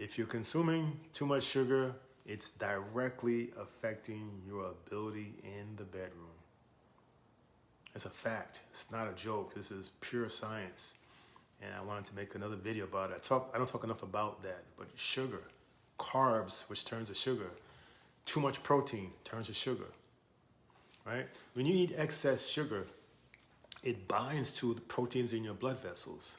If you're consuming too much sugar, it's directly affecting your ability in the bedroom. It's a fact. It's not a joke. This is pure science. And I wanted to make another video about it. I don't talk enough about that, but sugar, carbs, which turns to sugar, too much protein turns to sugar, right? When you eat excess sugar, it binds to the proteins in your blood vessels.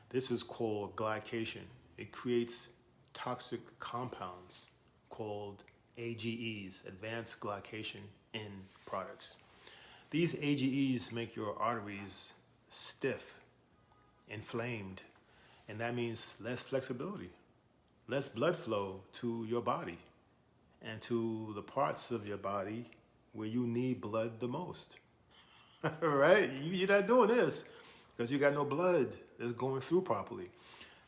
This is called glycation. It creates toxic compounds called AGEs, advanced glycation end products. These AGEs make your arteries stiff, inflamed, and that means less flexibility, less blood flow to your body and to the parts of your body where you need blood the most. Right? You're not doing this because you got no blood that's going through properly.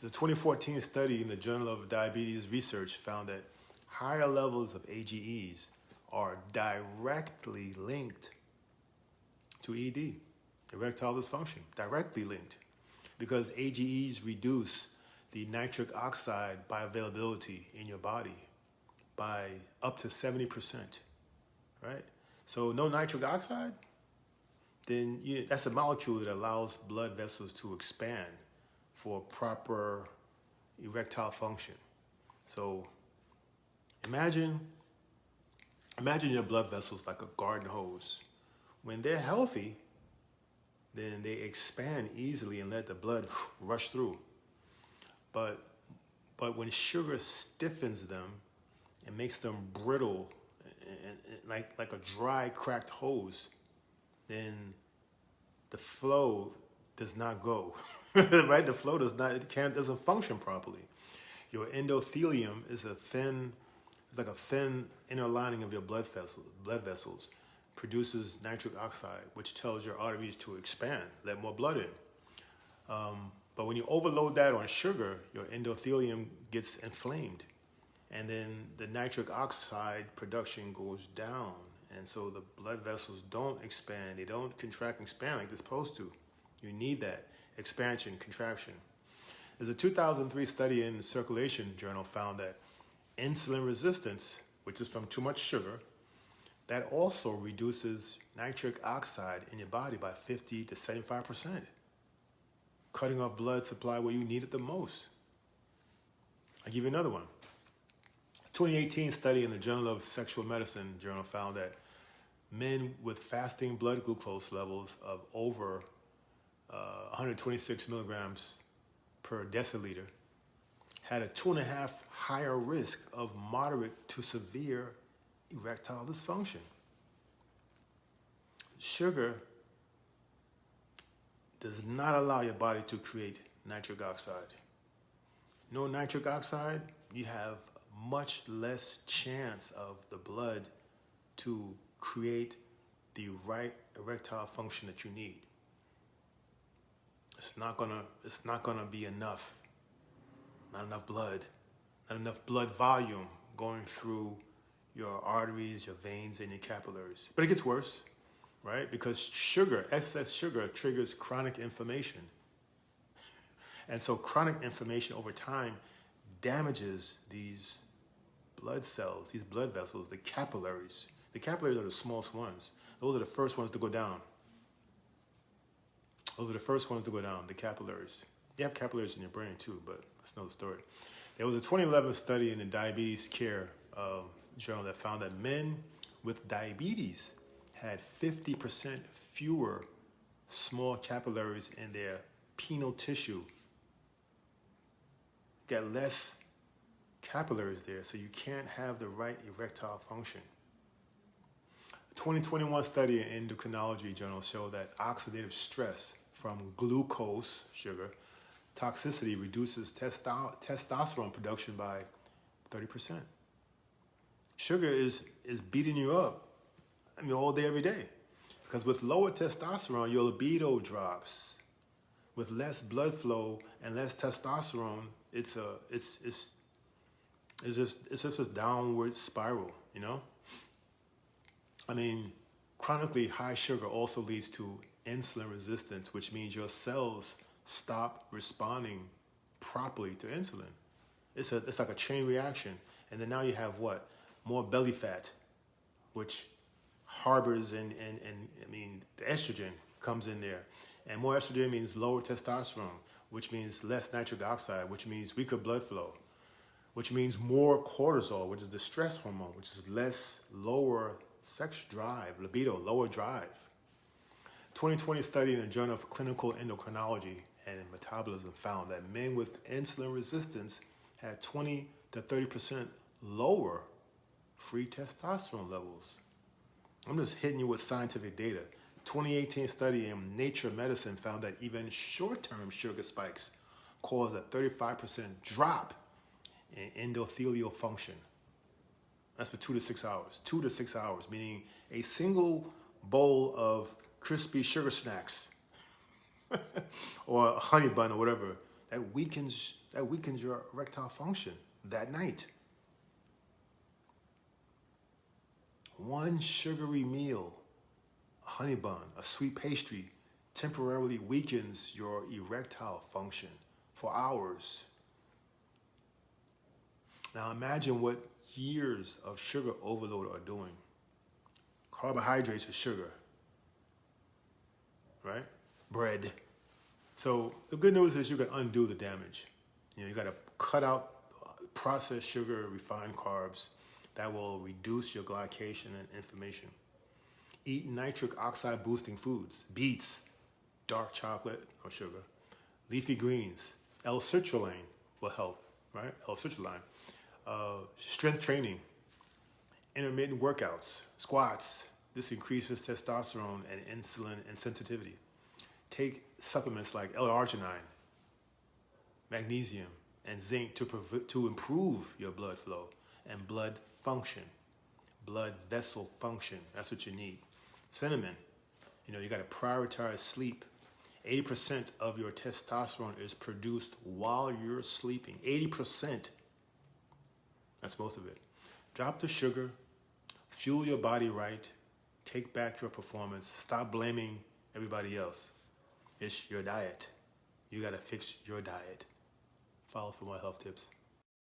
The 2014 study in the Journal of Diabetes Research found that higher levels of AGEs are directly linked to ED, erectile dysfunction, directly linked, because AGEs reduce the nitric oxide bioavailability in your body by up to 70%, right? So no nitric oxide, then that's a molecule that allows blood vessels to expand for proper erectile function. So imagine your blood vessels like a garden hose. When they're healthy, then they expand easily and let the blood rush through. But when sugar stiffens them and makes them brittle and like a dry, cracked hose, then the flow does not go. Right? The flow doesn't function properly. Your endothelium is like a thin inner lining of your blood vessels, produces nitric oxide, which tells your arteries to expand, let more blood in. But when you overload that on sugar, your endothelium gets inflamed, and then the nitric oxide production goes down, and so the blood vessels don't expand. They don't contract and expand like they're supposed to. You need that expansion, contraction. There's a 2003 study in the Circulation Journal found that insulin resistance, which is from too much sugar, that also reduces nitric oxide in your body by 50 to 75%, cutting off blood supply where you need it the most. I'll give you another one. A 2018 study in the Journal of Sexual Medicine journal found that men with fasting blood glucose levels of over 126 milligrams per deciliter had a 2.5 higher risk of moderate to severe erectile dysfunction. Sugar does not allow your body to create nitric oxide. No nitric oxide, you have much less chance of the blood to create the right erectile function that you need. It's not gonna be enough. Not enough blood. Not enough blood volume going through your arteries, your veins, and your capillaries. But it gets worse, right? Because sugar, excess sugar, triggers chronic inflammation. And so chronic inflammation over time damages these blood cells, these blood vessels, the capillaries. The capillaries are the smallest ones. Those are the first ones to go down. Those are the first ones to go down, the capillaries. You have capillaries in your brain too, but that's another story. There was a 2011 study in the Diabetes Care journal that found that men with diabetes had 50% fewer small capillaries in their penile tissue. Got less capillaries there, so you can't have the right erectile function. A 2021 study in Endocrinology journal showed that oxidative stress from glucose, sugar, toxicity reduces testosterone production by 30%. Sugar is beating you up, all day, every day. Because with lower testosterone, your libido drops. With less blood flow and less testosterone, it's just a downward spiral, chronically high sugar also leads to insulin resistance, which means your cells stop responding properly to insulin. It's like a chain reaction. And then now you have what? More belly fat, which harbors and I mean, the estrogen comes in there. And more estrogen means lower testosterone, which means less nitric oxide, which means weaker blood flow, which means more cortisol, which is the stress hormone, which is lower sex drive, libido, lower drive. 2020 study in the Journal of Clinical Endocrinology and Metabolism found that men with insulin resistance had 20 to 30% lower free testosterone levels. I'm just hitting you with scientific data. 2018 study in Nature Medicine found that even short-term sugar spikes cause a 35% drop in endothelial function. That's for 2 to 6 hours. 2 to 6 hours, meaning a single bowl of crispy sugar snacks or a honey bun or whatever that weakens your erectile function that night. One sugary meal, a honey bun, a sweet pastry, temporarily weakens your erectile function for hours. Now imagine what years of sugar overload are doing. Carbohydrates is sugar, right? Bread. So the good news is you can undo the damage. You got to cut out processed sugar, refined carbs. That will reduce your glycation and inflammation. Eat nitric oxide boosting foods, beets, dark chocolate, no sugar, leafy greens. L-citrulline will help, right? L-citrulline. Strength training, intermittent workouts, squats. This increases testosterone and insulin insensitivity. Take supplements like L-arginine, magnesium, and zinc to improve your blood flow and blood function, blood vessel function. That's what you need. Cinnamon, you got to prioritize sleep. 80% of your testosterone is produced while you're sleeping. 80%. That's most of it. Drop the sugar, fuel your body right, take back your performance, stop blaming everybody else. It's your diet. You got to fix your diet. Follow for more health tips.